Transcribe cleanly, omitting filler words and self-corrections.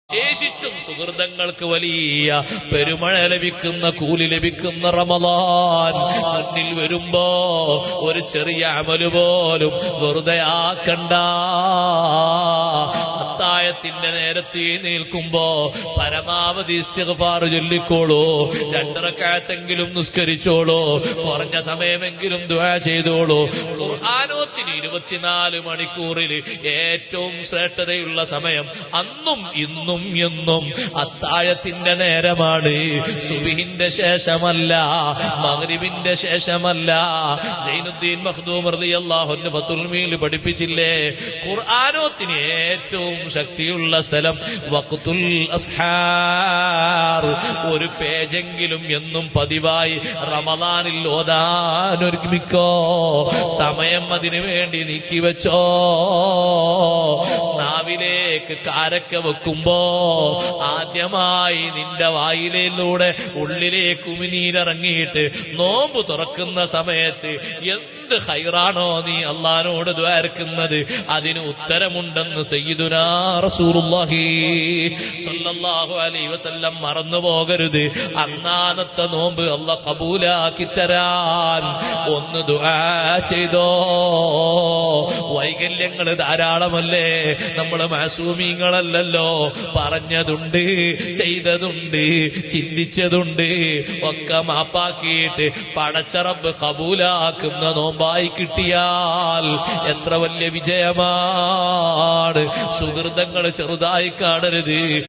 ശേഷിച്ചും സുഹൃതങ്ങൾക്ക് വലിയ പെരുമഴ ലഭിക്കുന്ന കൂലി ലഭിക്കുന്ന റമളാൻ മുന്നിൽ വരുമ്പോ ഒരു ചെറിയ അമല് പോലും വെറുതെ ആക്കണ്ട. അത്താഴത്തിന്റെ നേരത്തെ നിൽക്കുമ്പോ പരമാവധി ഇസ്തിഗ്ഫാർ ചൊല്ലിക്കോളൂ, 2 റക്അത്തെങ്കിലും നിസ്കരിച്ചോളൂ, കുറഞ്ഞ സമയമെങ്കിലും ദുആ ചെയ്തോളൂ. ഖുർആനോത്തിന് 24 മണിക്കൂറിൽ ഏറ്റവും ശ്രേഷ്ഠതയുള്ള സമയം അന്നും ഇന്നും എന്നും അത്താഴത്തിന്റെ നേരമാണ്. സുബ്ഹിന്റെ ശേഷമല്ല, മഗ്രിബിന്റെ ശേഷമല്ല. സൈനുദ്ദീൻ മഖ്ദൂം റളിയല്ലാഹു അൻഹു ഫത്തുൽ മീൽ പഠിപ്പിച്ചില്ലേ, ഖുർആനോത്തിന് ഏറ്റവും ശക്തിയുള്ള സ്ഥലം വഖ്തുൽ അസ്ഹാർ. ഒരു പേജെങ്കിലും എന്നും പതിവായി റമളാനിൽ ഓതാൻ ഒരുമിക്കോ, സമയം അതിനു വേണ്ടി നീക്കിവെച്ചോ. നാവിലേക്ക് കാരക്ക വെക്കുമ്പോ ആദ്യമായി നിന്റെ വായിലൂടെ ഉള്ളിലേക്ക് ഉമിനീരിറങ്ങിയിട്ട് നോമ്പ് തുറക്കുന്ന സമയത്ത് എന്ത് ഖൈറാണോ നീ അള്ളാനോട് ദ്വാരക്കുന്നത്, അതിന് ഉത്തരമുണ്ടെന്ന് സയ്യിദുനാ റസൂലുള്ളാഹി സ്വല്ലല്ലാഹു അലൈഹി വസല്ലം മറന്നു പോകരുത്. അന്നാന്നത്തെ നോമ്പ് അള്ളാഹ് കബൂലാക്കി തരാൻ ഒന്ന് ദുആ ചെയ്തോ. വൈകല്യങ്ങൾ ധാരാളമല്ലേ, നമ്മള് മാസൂമീങ്ങളല്ലല്ലോ. പറഞ്ഞതുണ്ട്, ചെയ്തതുണ്ട്, ചിന്തിച്ചതുണ്ട്, ഒക്കെ മാപ്പാക്കിയിട്ട് പടച്ച റബ്ബ് കബൂലാക്കുന്ന നോമ്പായി കിട്ടിയാൽ എത്ര വലിയ വിജയമാണ്. സുഹൃതങ്ങൾ ചെറുതായി കാണരുത്.